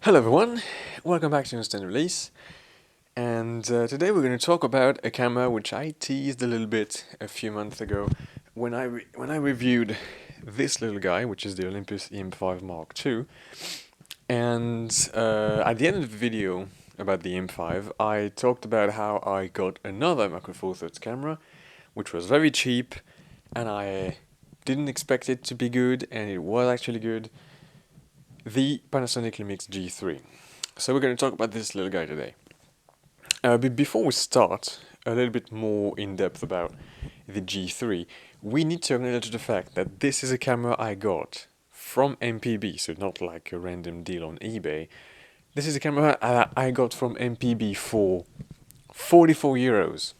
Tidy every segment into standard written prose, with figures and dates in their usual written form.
Hello everyone, welcome back to Instant Release, and today we're going to talk about a camera which I teased a little bit a few months ago when I reviewed this little guy, which is the Olympus EM5 Mark II, and at the end of the video about the EM5, I talked about how I got another Macro Four Thirds camera, which was very cheap, and I didn't expect it to be good, and it was actually good. The Panasonic Lumix G3. So we're going to talk about this little guy today. But before we start a little bit more in depth about the G3, we need to acknowledge the fact that this is a camera I got from MPB, so not like a random deal on eBay. This is a camera I got from MPB for 44 euros,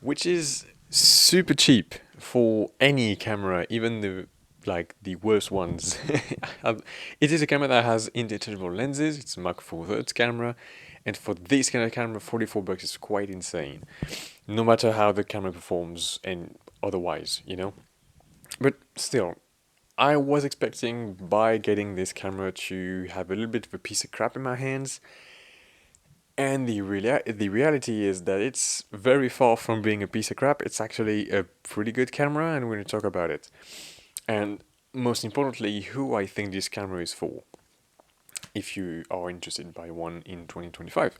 which is super cheap for any camera, even the worst ones. It is a camera that has interchangeable lenses. It's a Mark 4 thirds camera, and for this kind of camera, 44 bucks is quite insane. No matter how the camera performs and otherwise, you know. But still, I was expecting by getting this camera to have a little bit of a piece of crap in my hands, and the reality is that it's very far from being a piece of crap. It's actually a pretty good camera, and we're going to talk about it. And most importantly, who I think this camera is for, if you are interested in buy one in 2025.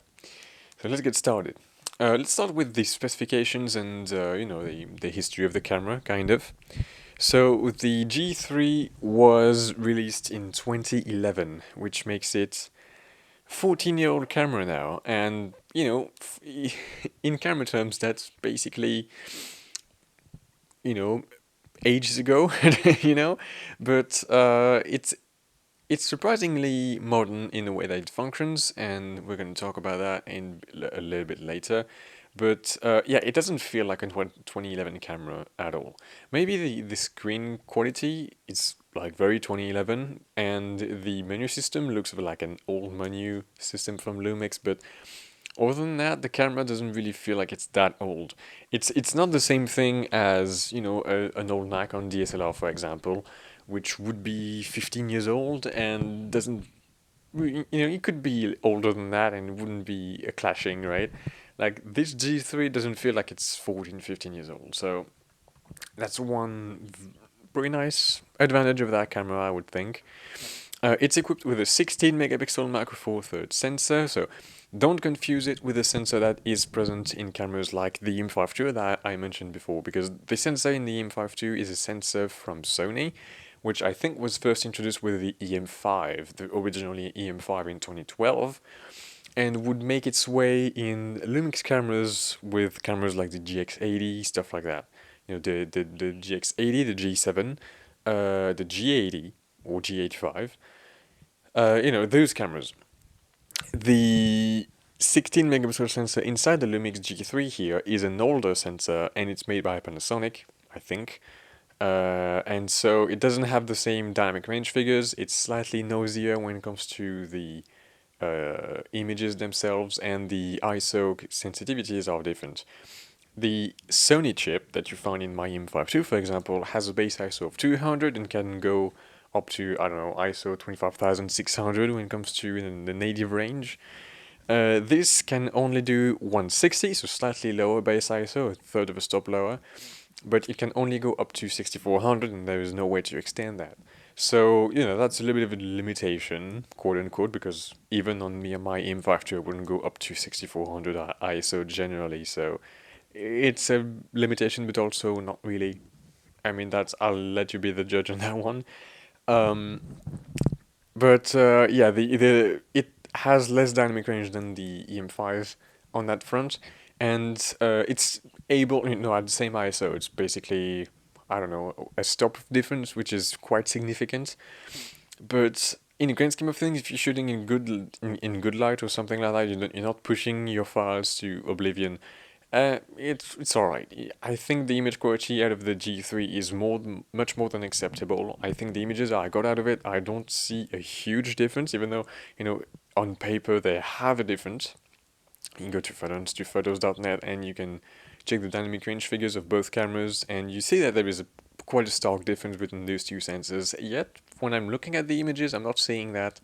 So let's get started. Let's start with the specifications and the history of the camera, kind of. So the G3 was released in 2011, which makes it 14-year-old camera now, and in camera terms, that's basically ages ago, you know, but it's surprisingly modern in the way that it functions, and we're going to talk about that in a little bit later. But yeah, it doesn't feel like a 2011 camera at all. Maybe the screen quality is like very 2011, and the menu system looks like an old menu system from Lumix, but other than that, the camera doesn't really feel like it's that old. It's not the same thing as an old Nikon DSLR, for example, which would be 15 years old and doesn't it could be older than that and it wouldn't be a clashing, right? Like this G3 doesn't feel like it's 14, 15 years old. So that's one pretty nice advantage of that camera, I would think. It's equipped with a 16 megapixel macro four thirds sensor, so don't confuse it with the sensor that is present in cameras like the EM5 II that I mentioned before, because the sensor in the EM5 II is a sensor from Sony, which I think was first introduced with the EM5, the originally EM5 in 2012, and would make its way in Lumix cameras with cameras like the GX80, stuff like that. The GX80, the G7, the G80 or G85. Those cameras. The 16 megapixel sensor inside the Lumix G3 here is an older sensor, and it's made by Panasonic, I think. And so it doesn't have the same dynamic range figures. It's slightly noisier when it comes to the images themselves, and the ISO sensitivities are different. The Sony chip that you find in my M5 II, for example, has a base ISO of 200 and can go up to, I don't know, ISO 25600 when it comes to the native range. This can only do 160, so slightly lower base ISO, a third of a stop lower, but it can only go up to 6400 and there is no way to extend that. So, that's a little bit of a limitation, quote unquote, because even on me and my M5 II, I wouldn't go up to 6400 ISO generally, so it's a limitation, but also not really. I mean, I'll let you be the judge on that one. Um, but yeah, the it has less dynamic range than the EM5 on that front, and it's able, at the same ISO, it's basically, I don't know, a stop difference, which is quite significant. But in the grand scheme of things, if you're shooting in good light or something like that, you're not pushing your files to oblivion. It's all right. I think the image quality out of the G3 is much more than acceptable. I think the images I got out of it, I don't see a huge difference, even though on paper they have a difference. You can go to photos.net and you can check the dynamic range figures of both cameras, and you see that there is quite a stark difference between those two sensors. Yet when I'm looking at the images, I'm not seeing that.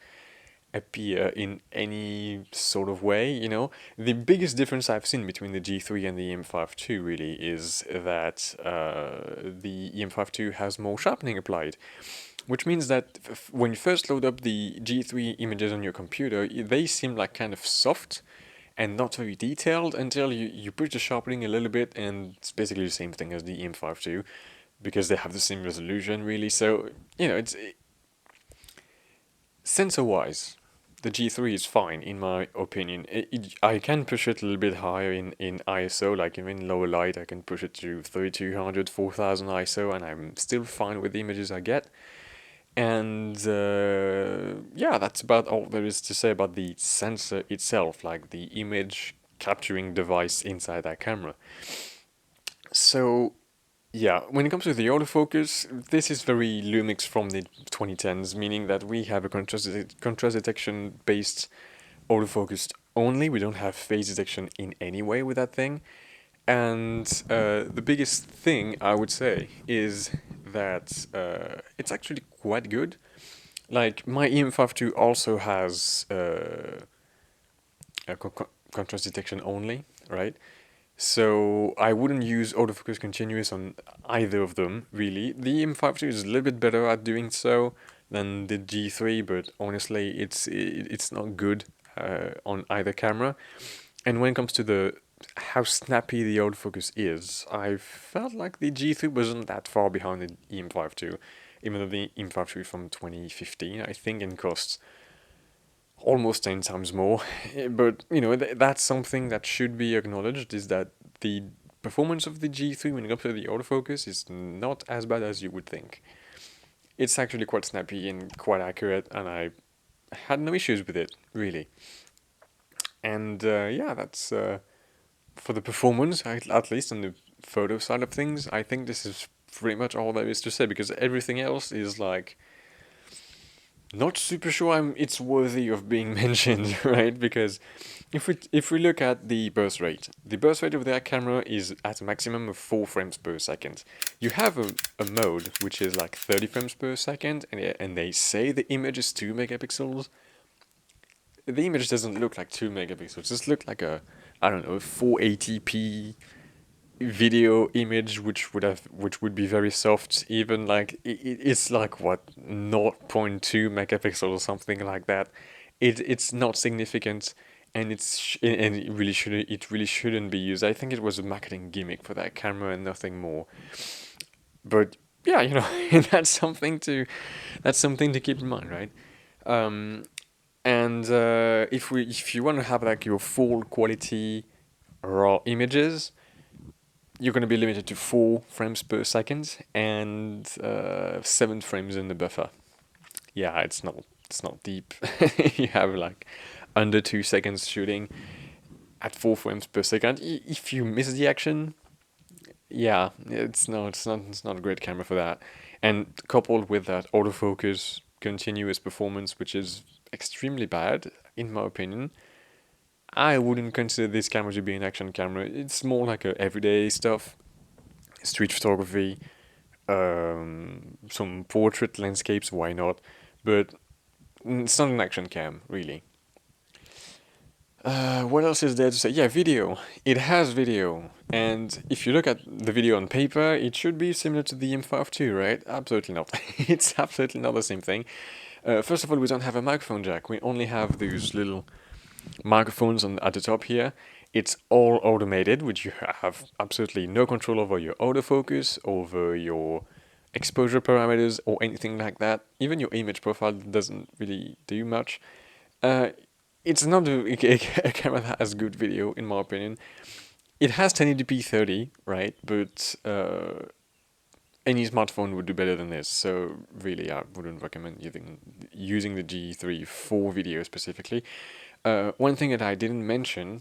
appear in any sort of way, you know. The biggest difference I've seen between the G3 and the EM5 II really is that the EM5 II has more sharpening applied, which means that when you first load up the G3 images on your computer, they seem like kind of soft and not very detailed until you push the sharpening a little bit, and it's basically the same thing as the EM5 II because they have the same resolution really. So, you know, sensor-wise, the G3 is fine in my opinion. I can push it a little bit higher in ISO, like even in lower light, I can push it to 3200, 4000 ISO, and I'm still fine with the images I get. And yeah, that's about all there is to say about the sensor itself, like the image capturing device inside that camera. So yeah, when it comes to the autofocus, this is very Lumix from the 2010s, meaning that we have a contrast detection based autofocus only. We don't have phase detection in any way with that thing. And the biggest thing I would say is that it's actually quite good. Like my EM5 II also has contrast detection only, right? So I wouldn't use autofocus continuous on either of them, really. The EM5 II is a little bit better at doing so than the G3, but honestly, it's not good on either camera. And when it comes to the how snappy the autofocus is, I felt like the G3 wasn't that far behind the EM5 II, even though the EM5 II is from 2015, I think, and costs almost 10 times more. But, you know, that's something that should be acknowledged, is that the performance of the G3 when it comes to the autofocus is not as bad as you would think. It's actually quite snappy and quite accurate, and I had no issues with it, really. And yeah, that's for the performance, at least on the photo side of things. I think this is pretty much all there is to say, because everything else is like not super sure it's worthy of being mentioned, right? Because if we look at the burst rate of that camera is at a maximum of 4 frames per second. You have a mode which is like 30 frames per second, and they say the image is 2 megapixels. The image doesn't look like 2 megapixels. It just looks like a, I don't know, 480p video image, which would be very soft. Even like it's like what, 0.2 megapixels or something like that. It's not significant, and it really shouldn't be used. I think it was a marketing gimmick for that camera and nothing more. But yeah, you know, that's something to keep in mind, right? And if you want to have like your full quality raw images, you're going to be limited to 4 frames per second and 7 frames in the buffer. Yeah, it's not deep. You have like under 2 seconds shooting at 4 frames per second. If you miss the action, yeah, it's not a great camera for that. And coupled with that autofocus continuous performance, which is extremely bad in my opinion, I wouldn't consider this camera to be an action camera. It's more like a everyday stuff, street photography, some portrait landscapes, why not? But it's not an action cam, really. What else is there to say? Yeah, video. It has video. And if you look at the video on paper, it should be similar to the M5 II, right? Absolutely not. It's absolutely not the same thing. First of all, we don't have a microphone jack. We only have those little microphones at the top here. It's all automated, which you have absolutely no control over your autofocus, over your exposure parameters, or anything like that. Even your image profile doesn't really do much. Uh, it's not a camera that has good video, in my opinion. It has 1080p 30, right? But any smartphone would do better than this. So really, I wouldn't recommend using the G3 for video specifically. One thing that I didn't mention,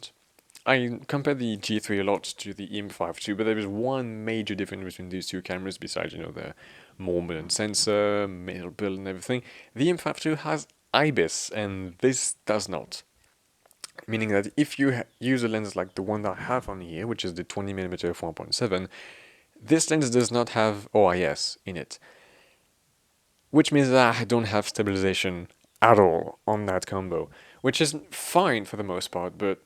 I compare the G3 a lot to the EM5 II, but there is one major difference between these two cameras besides, the more modern sensor, metal build and everything. The EM5 II has IBIS, and this does not. Meaning that if you use a lens like the one that I have on here, which is the 20mm f1.7, this lens does not have OIS in it, which means that I don't have stabilization at all on that combo, which is fine for the most part, but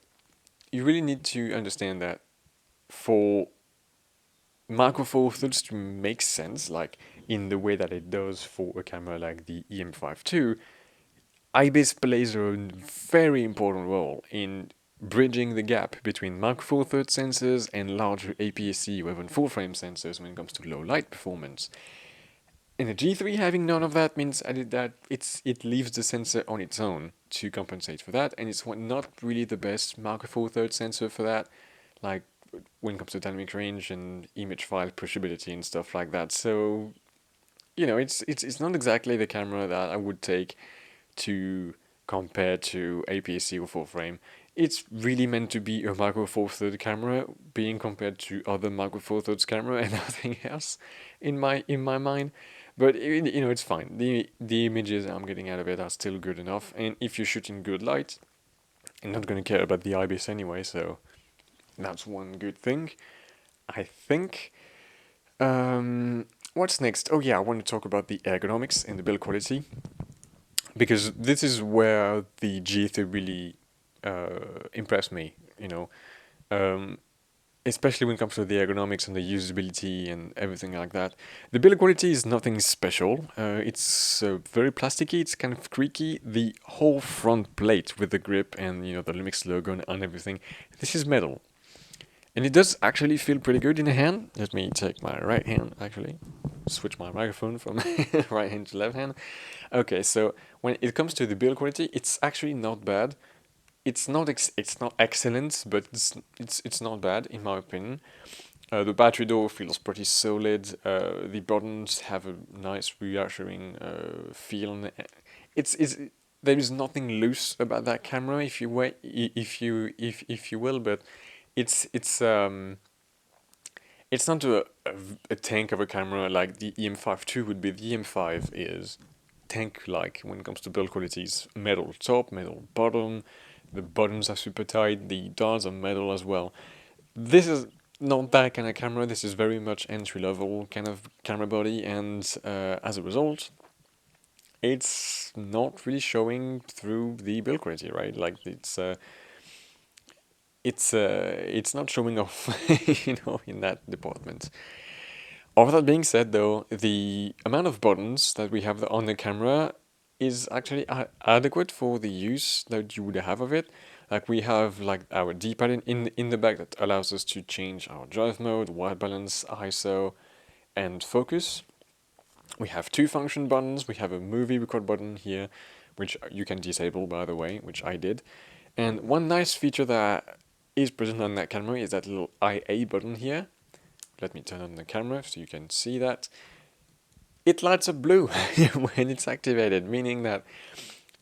you really need to understand that for Macro Four Thirds to make sense, like in the way that it does for a camera like the EM5 II, IBIS plays a very important role in bridging the gap between Macro Four Thirds sensors and larger APS-C or even full frame sensors when it comes to low light performance. In a G3, having none of that means that it leaves the sensor on its own to compensate for that, and it's not really the best Macro Four Thirds sensor for that. Like when it comes to dynamic range and image file pushability and stuff like that. So, it's not exactly the camera that I would take to compare to APS-C or full frame. It's really meant to be a Micro Four Thirds camera being compared to other Micro Four Thirds camera and nothing else in my mind. But it's fine. The images I'm getting out of it are still good enough, and if you shoot in good light, I'm not gonna care about the IBIS anyway, so that's one good thing. I think. What's next? Oh yeah, I want to talk about the ergonomics and the build quality because this is where the G3 really impressed me. Um, Especially when it comes to the ergonomics and the usability and everything like that. The build quality is nothing special. It's very plasticky. It's kind of creaky. The whole front plate with the grip and the Lumix logo and everything. This is metal. And it does actually feel pretty good in the hand. Let me take my right hand, actually. Switch my microphone from right hand to left hand. Okay, so when it comes to the build quality, it's actually not bad. It's not excellent, but it's not bad in my opinion. The battery door feels pretty solid. The buttons have a nice reassuring feel. It's there is nothing loose about that camera, if you will, but it's it's not a tank of a camera like the EM5 II would be. The EM5 is tank-like when it comes to build qualities. Metal top, metal bottom. The buttons are super tight. The dials are metal as well. This is not that kind of camera. This is very much entry-level kind of camera body, and as a result, it's not really showing through the build quality, right? Like it's not showing off, in that department. All that being said, though, the amount of buttons that we have on the camera is actually adequate for the use that you would have of it. Like we have like our D-pad in the back that allows us to change our drive mode, white balance, ISO, and focus. We have two function buttons. We have a movie record button here, which you can disable, by the way, which I did. And one nice feature that is present on that camera is that little IA button here. Let me turn on the camera so you can see that. It lights up blue when it's activated, meaning that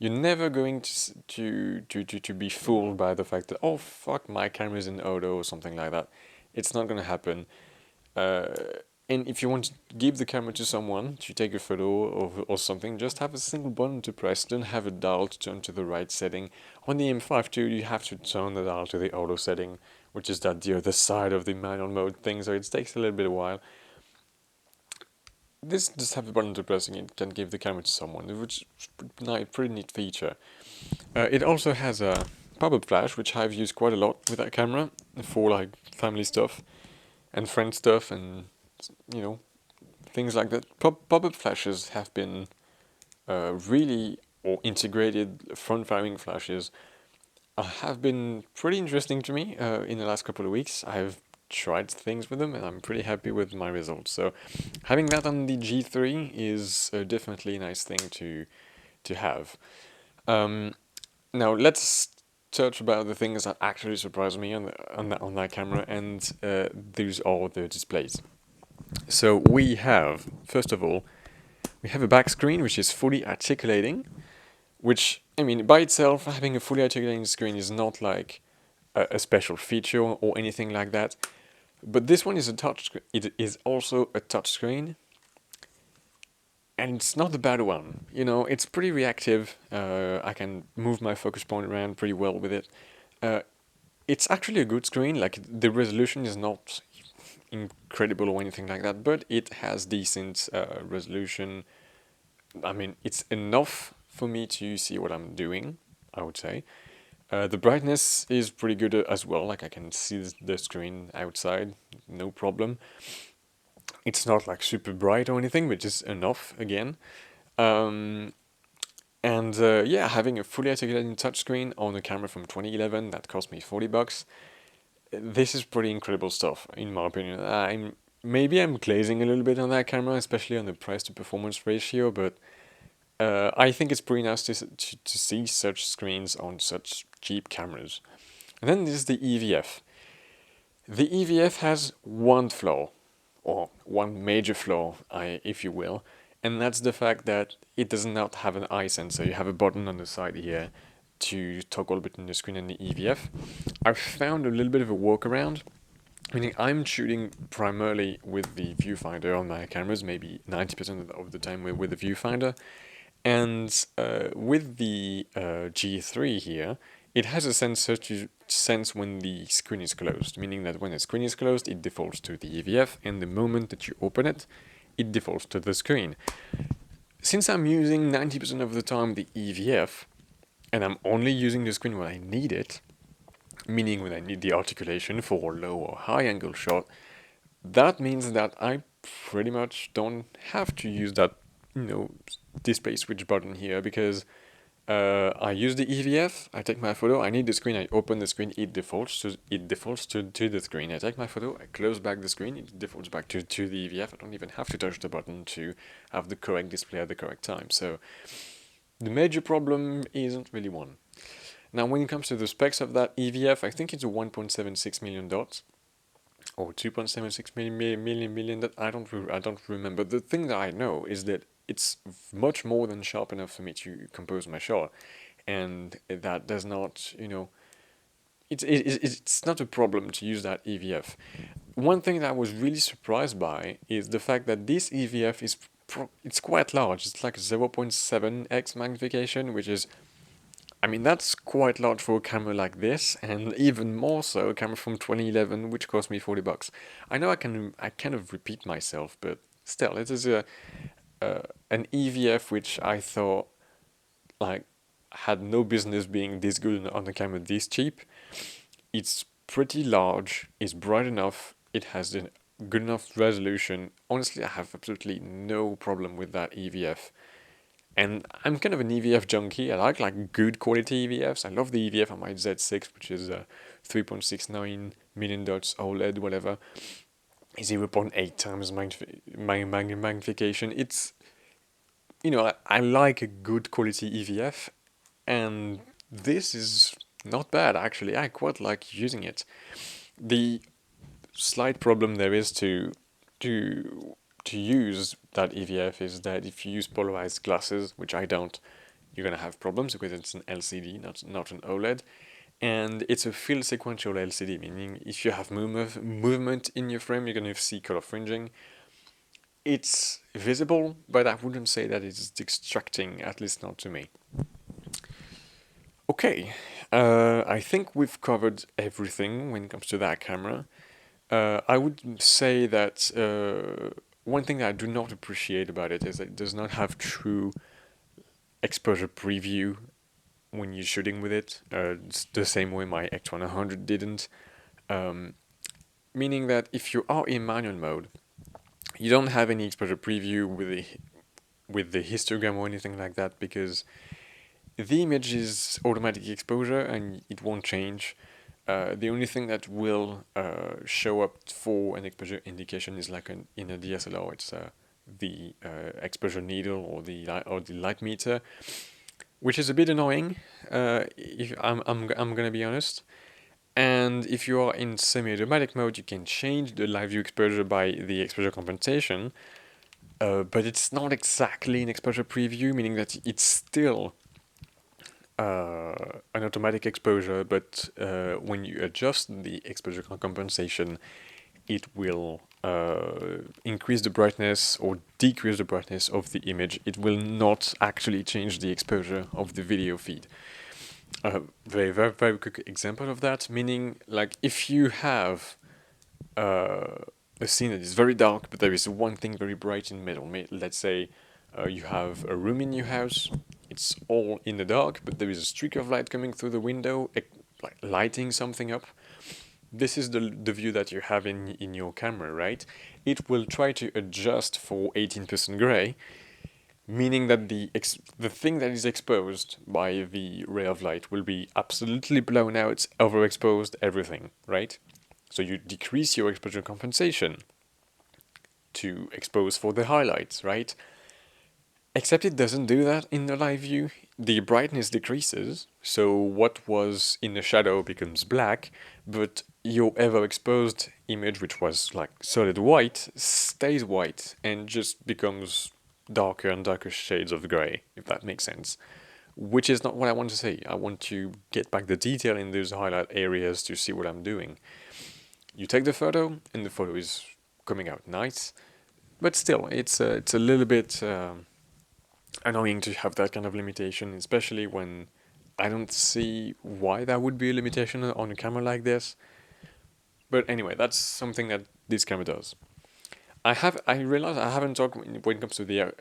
you're never going to be fooled by the fact that, oh fuck, my camera's in auto or something like that. It's not going to happen. Uh, and if you want to give the camera to someone to take a photo or something, just have a single button to press. Don't have a dial to turn to the right setting. On the M5 II, you have to turn the dial to the auto setting, which is the other side of the manual mode thing, so it takes a little bit of while. This just have a button to press and it can give the camera to someone, which is a pretty neat feature. It also has a pop-up flash, which I've used quite a lot with that camera for like family stuff and friend stuff and you know things like that. Pop-up flashes have been really, or integrated front-firing flashes have been pretty interesting to me in the last couple of weeks. I've tried things with them and I'm pretty happy with my results. So having that on the G3 is definitely a nice thing to have. Um, Now let's touch about the things that actually surprised me on that camera, and these are the displays. So we have, first of all, we have a back screen which is fully articulating, which, I mean, by itself, having a fully articulating screen is not like a special feature or anything like that. But this one is a touch. It is also a touch screen, and it's not a bad one. It's pretty reactive. I can move my focus point around pretty well with it. Uh, it's actually a good screen. Like the resolution is not incredible or anything like that, but it has decent resolution. I mean, it's enough for me to see what I'm doing, I would say. The brightness is pretty good as well, like I can see the screen outside, no problem. It's not like super bright or anything, but just enough again. Um, and yeah, having a fully articulated touchscreen on a camera from 2011 that cost me $40, this is pretty incredible stuff, in my opinion. Maybe I'm glazing a little bit on that camera, especially on the price to performance ratio, but I think it's pretty nice to see such screens on such cheap cameras. And then there's the EVF. The EVF has one flaw, or one major flaw, if you will, and that's the fact that it does not have an eye sensor. You have a button on the side here to toggle between the screen and the EVF. I've found a little bit of a workaround, meaning I'm shooting primarily with the viewfinder on my cameras, maybe 90% of the time with the viewfinder. And with the G3 here, it has a sensor to sense when the screen is closed, meaning that when the screen is closed, it defaults to the EVF, and the moment that you open it, it defaults to the screen. Since I'm using 90% of the time the EVF, and I'm only using the screen when I need it, meaning when I need the articulation for a low or high angle shot, that means that I pretty much don't have to use that, display switch button here, because I use the EVF, I take my photo, I need the screen, I open the screen, it defaults to the screen. I take my photo, I close back the screen, it defaults back to the EVF. I don't even have to touch the button to have the correct display at the correct time. So the major problem isn't really one. Now, when it comes to the specs of that EVF, I think it's a 1.76 million dots, or 2.76 million dots. I don't remember. The thing that I know is that it's much more than sharp enough for me to compose my shot, and that does not, it's not a problem to use that EVF. One thing that I was really surprised by is the fact that this EVF it's quite large. It's like 0.7x magnification, which is, I mean, that's quite large for a camera like this, and even more so a camera from 2011, which cost me $40. I know I kind of repeat myself, but still, it is an EVF which I thought like had no business being this good on a camera this cheap. It's pretty large, it's bright enough, it has a good enough resolution. Honestly, I have absolutely no problem with that EVF. And I'm kind of an EVF junkie. I like good quality EVFs. I love the EVF on my Z6, which is 3.69 million dots OLED, whatever. 0.8 times magnification. It's, I like a good quality EVF, and this is not bad actually. I quite like using it. The slight problem there is to use that EVF is that if you use polarized glasses, which I don't, you're gonna have problems because it's an LCD, not an OLED, and it's a field sequential LCD, meaning if you have movement in your frame, you're gonna see color fringing. It's visible, but I wouldn't say that it's distracting, at least not to me. Okay, I think we've covered everything when it comes to that camera. I would say that one thing that I do not appreciate about it is that it does not have true exposure preview when you're shooting with it. It's the same way my X100 didn't. Meaning that if you are in manual mode, you don't have any exposure preview with the histogram or anything like that, because the image is automatic exposure and it won't change. The only thing that will show up for an exposure indication is like in a DSLR, it's the exposure needle or the light meter, which is a bit annoying. If I'm gonna be honest. And if you are in semi-automatic mode, you can change the live view exposure by the exposure compensation, but it's not exactly an exposure preview, meaning that it's still an automatic exposure, but when you adjust the exposure compensation, it will increase the brightness or decrease the brightness of the image. It will not actually change the exposure of the video feed. Very, very, very quick example of that, meaning like if you have a scene that is very dark, but there is one thing very bright in the middle. Let's say you have a room in your house, it's all in the dark, but there is a streak of light coming through the window, like lighting something up. This is the view that you have in your camera, right? It will try to adjust for 18% gray, meaning that the thing that is exposed by the ray of light will be absolutely blown out, overexposed, everything, right? So you decrease your exposure compensation to expose for the highlights, right? Except it doesn't do that in the live view. The brightness decreases, so what was in the shadow becomes black, but your ever exposed image, which was like solid white, stays white and just becomes darker and darker shades of grey, if that makes sense. Which is not what I want to say. I want to get back the detail in those highlight areas to see what I'm doing. You take the photo, and the photo is coming out nice, but still, it's a little bit annoying to have that kind of limitation, especially when I don't see why that would be a limitation on a camera like this. But anyway, that's something that this camera does. I realize I haven't talked when it comes to the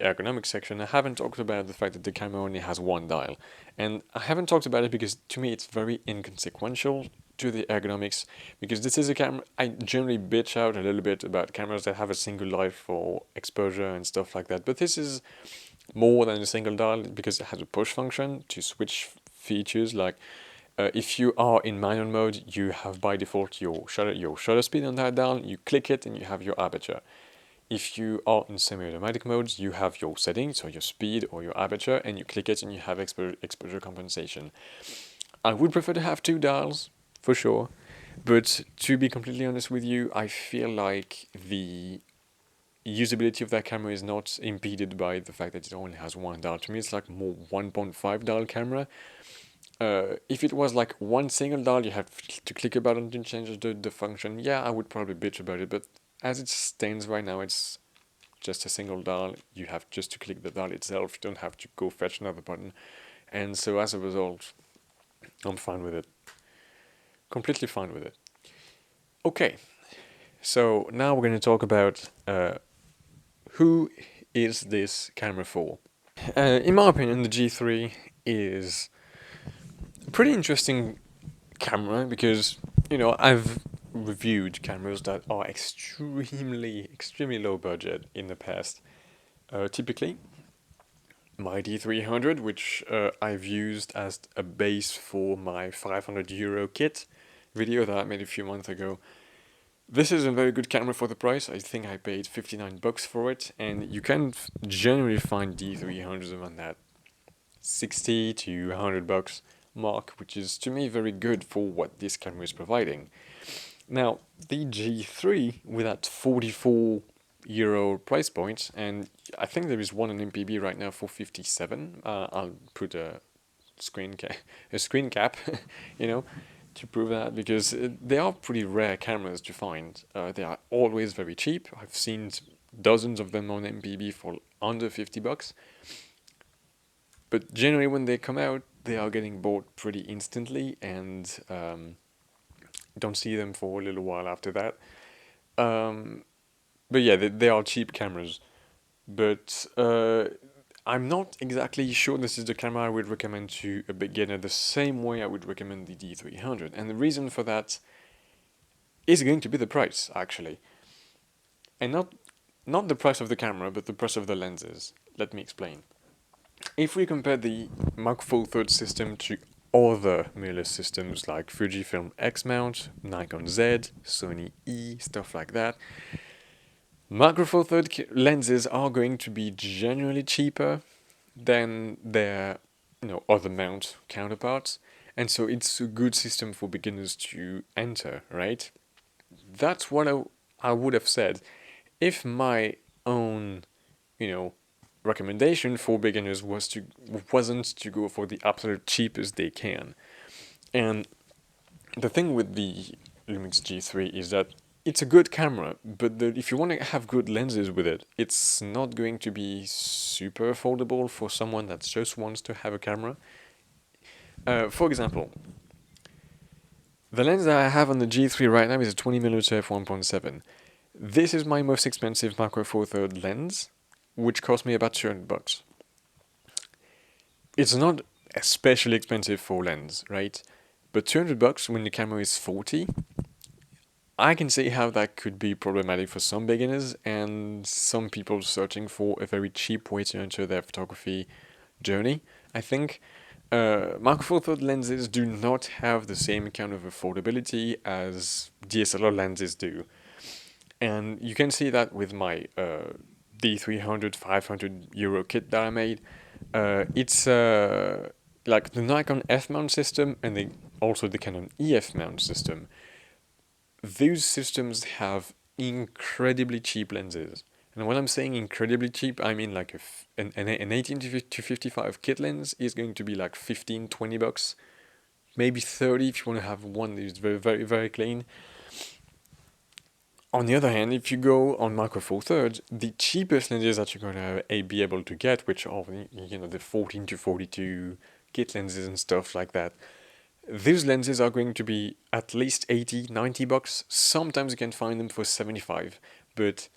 ergonomics section. I haven't talked about the fact that the camera only has one dial, and I haven't talked about it because to me it's very inconsequential to the ergonomics. Because this is a camera I generally bitch out a little bit about cameras that have a single dial for exposure and stuff like that. But this is more than a single dial because it has a push function to switch features like. If you are in manual mode, you have by default your shutter speed on that dial. You click it and you have your aperture. If you are in semi-automatic modes, you have your settings, so your speed or your aperture, and you click it and you have exposure compensation. I would prefer to have two dials, for sure, but to be completely honest with you, I feel like the usability of that camera is not impeded by the fact that it only has one dial. To me, it's like more 1.5 dial camera. If it was like one single dial, you have to click a button to change the function, yeah, I would probably bitch about it, but as it stands right now, it's just a single dial. You have just to click the dial itself, you don't have to go fetch another button, and so as a result, I'm fine with it. Completely fine with it. Okay, so now we're going to talk about who is this camera for? In my opinion, the G3 is pretty interesting camera because I've reviewed cameras that are extremely low budget in the past. Typically, my D300, which I've used as a base for my 500 euro kit video that I made a few months ago. This is a very good camera for the price. I think I paid 59 bucks for it, and you can generally find D300s around that 60 to 100 bucks mark, which is to me very good for what this camera is providing. Now, the G3 with that 44 euro price point, and I think there is one on MPB right now for 57. I'll put a screen cap, to prove that, because they are pretty rare cameras to find. They are always very cheap. I've seen dozens of them on MPB for under 50 bucks. But generally, when they come out, they are getting bought pretty instantly, and don't see them for a little while after that. But yeah, they are cheap cameras. But I'm not exactly sure this is the camera I would recommend to a beginner the same way I would recommend the D300. And the reason for that is going to be the price, actually. And not the price of the camera, but the price of the lenses. Let me explain. If we compare the Mark IV third system to other mirrorless systems like Fujifilm X mount, Nikon Z, Sony E, stuff like that, Macro Four Third lenses are going to be generally cheaper than their other mount counterparts, and so it's a good system for beginners to enter, right? That's what I would have said if my own recommendation for beginners wasn't to go for the absolute cheapest they can. And the thing with the Lumix G3 is that it's a good camera, but if you want to have good lenses with it, it's not going to be super affordable for someone that just wants to have a camera. For example, the lens that I have on the G3 right now is a 20mm f1.7. This is my most expensive Macro Four Third lens, which cost me about 200 bucks. it's not especially expensive for lens, right? But $200 when the camera is 40, I can see how that could be problematic for some beginners and some people searching for a very cheap way to enter their photography journey. I think macro four third lenses do not have the same kind of affordability as DSLR lenses do. And you can see that with my D300 €500 kit that I made. It's like the Nikon F mount system and also the Canon EF mount system. Those systems have incredibly cheap lenses. And when I'm saying incredibly cheap, I mean like an 18 to 55 kit lens is going to be like 15, $20, maybe 30 if you want to have one that is very, very, very clean. On the other hand, if you go on Macro Four Thirds, the cheapest lenses that you're going to be able to get, which are the 14 to 42 kit lenses and stuff like that, these lenses are going to be at least 80, $90. Sometimes you can find them for 75, but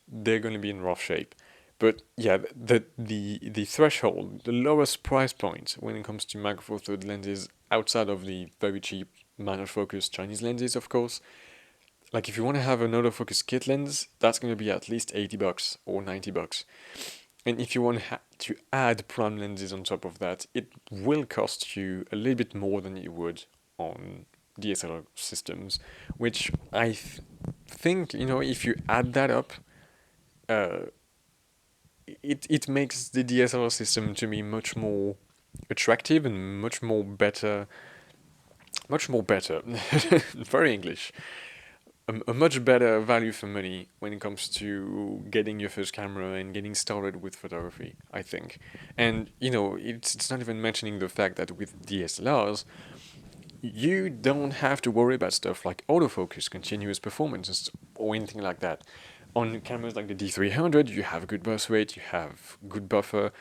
they're going to be in rough shape. But yeah, the threshold, the lowest price point when it comes to Macro Four Thirds lenses, outside of the very cheap manual focus Chinese lenses, of course, like if you want to have an autofocus kit lens, that's going to be at least $80 or $90. And if you want to add prime lenses on top of that, it will cost you a little bit more than you would on DSLR systems, which I think, if you add that up, uh, it makes the DSLR system to me much more attractive and much more better, very English, a much better value for money when it comes to getting your first camera and getting started with photography, I think. And it's not even mentioning the fact that with DSLRs, you don't have to worry about stuff like autofocus, continuous performance, or anything like that. On cameras like the D300, you have good burst rate, you have good buffer.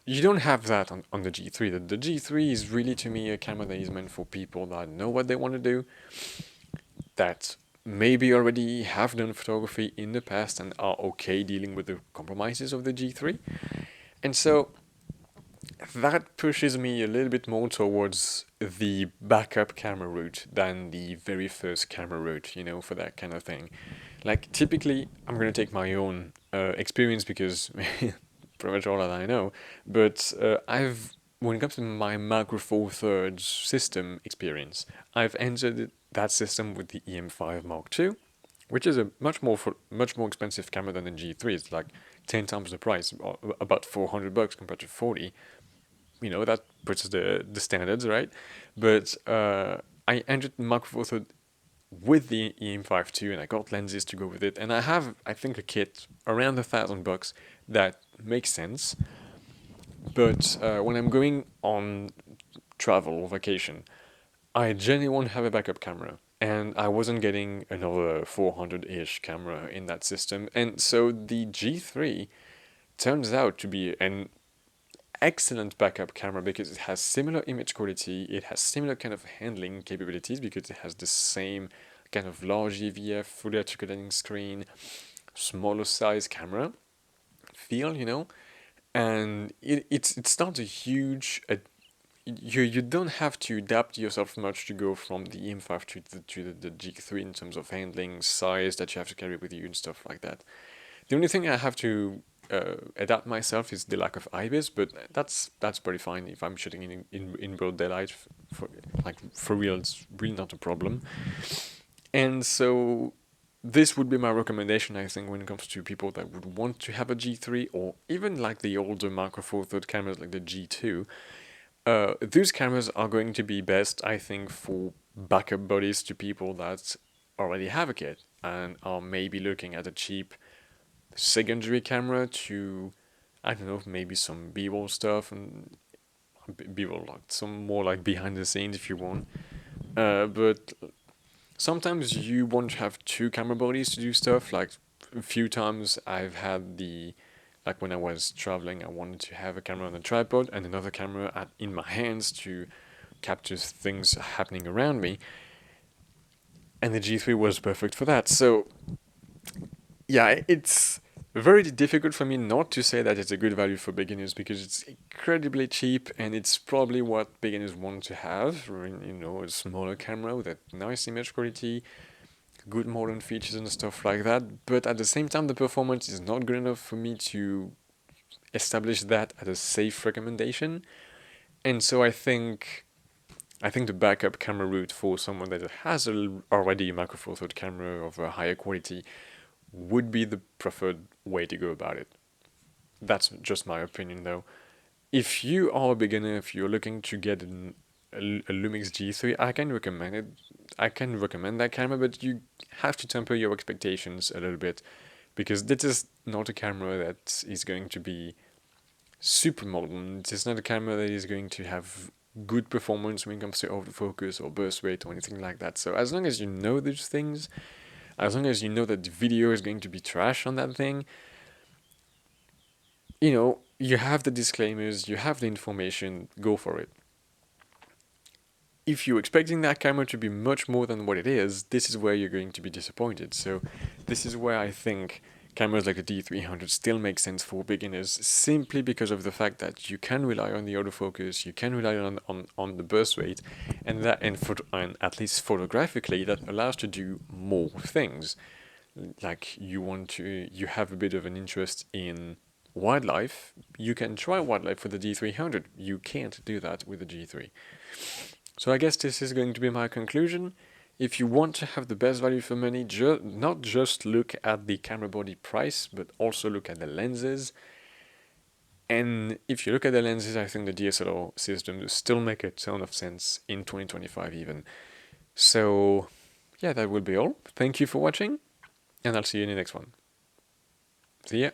You don't have that on the G3. The G3 is really, to me, a camera that is meant for people that know what they want to do, that maybe already have done photography in the past and are okay dealing with the compromises of the G3. And so that pushes me a little bit more towards the backup camera route than the very first camera route, for that kind of thing. Like, typically, I'm going to take my own experience because pretty much all that I know, but when it comes to my Macro Four Thirds system experience, I've entered that system with the EM5 Mark II, which is a much more expensive camera than the G3. It's like 10 times the price, about $400 compared to 40. That puts the standards, right? But I entered Macro Four Thirds with the EM5 II, and I got lenses to go with it, and I have, I think, a kit around $1,000 that makes sense. But when I'm going on travel or vacation, I genuinely want to have a backup camera, and I wasn't getting another 400-ish camera in that system, and so the G3 turns out to be an excellent backup camera because it has similar image quality, it has similar kind of handling capabilities because it has the same kind of large EVF, fully articulating screen, smaller size camera feel, and it's not a huge. You don't have to adapt yourself much to go from the EM5 to the G3 in terms of handling, size that you have to carry with you and stuff like that. The only thing I have to adapt myself is the lack of IBIS, but that's pretty fine if I'm shooting in broad daylight. For real, it's really not a problem. And so this would be my recommendation, I think, when it comes to people that would want to have a G3 or even like the older Macro Four Thirds cameras like the G2. Those cameras are going to be best, I think, for backup bodies to people that already have a kit and are maybe looking at a cheap secondary camera to, I don't know, maybe some B-roll stuff and B-roll, like some more like behind the scenes if you want. But sometimes you want to have two camera bodies to do stuff. Like a few times I've had like when I was traveling, I wanted to have a camera on a tripod and another camera in my hands to capture things happening around me. And the G3 was perfect for that. So yeah, it's Very difficult for me not to say that it's a good value for beginners because it's incredibly cheap and it's probably what beginners want to have. You know, a smaller camera with a nice image quality, good modern features and stuff like that. But at the same time, the performance is not good enough for me to establish that as a safe recommendation. And so I think the backup camera route for someone that has already a macro four third camera of a higher quality would be the preferred way to go about it. That's just my opinion, though. If you are a beginner, if you're looking to get a Lumix G3, I can recommend it. I can recommend that camera, but you have to temper your expectations a little bit because this is not a camera that is going to be super modern. It is not a camera that is going to have good performance when it comes to autofocus or burst rate or anything like that. So as long as you know these things, as long as you know that the video is going to be trash on that thing, you have the disclaimers, you have the information, go for it. If you're expecting that camera to be much more than what it is, this is where you're going to be disappointed. So this is where I think cameras like the D300 still make sense for beginners, simply because of the fact that you can rely on the autofocus, you can rely on the burst rate, and and at least photographically that allows to do more things. Like you have a bit of an interest in wildlife, you can try wildlife with the D300. You can't do that with the G3. So I guess this is going to be my conclusion. If you want to have the best value for money, not just look at the camera body price, but also look at the lenses. And if you look at the lenses, I think the DSLR systems still make a ton of sense in 2025 even. So yeah, that will be all. Thank you for watching, and I'll see you in the next one. See ya.